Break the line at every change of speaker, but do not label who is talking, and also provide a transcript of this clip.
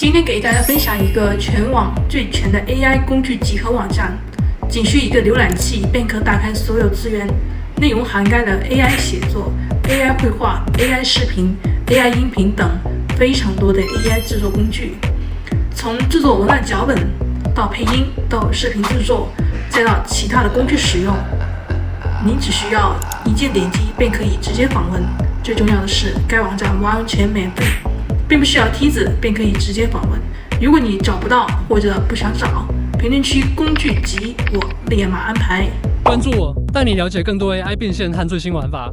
今天给大家分享一个全网最全的 AI 工具集合网站，仅需一个浏览器便可打开所有资源，内容涵盖了 AI 写作、AI 绘画、AI 视频、AI 音频等非常多的 AI 制作工具。从制作文案脚本到配音，到视频制作，再到其他的工具使用，您只需要一键点击便可以直接访问。最重要的是，该网站完全免费，并不需要梯子便可以直接访问。如果你找不到或者不想找，评论区工具集我立马安排。
关注我，带你了解更多 AI 变现和最新玩法。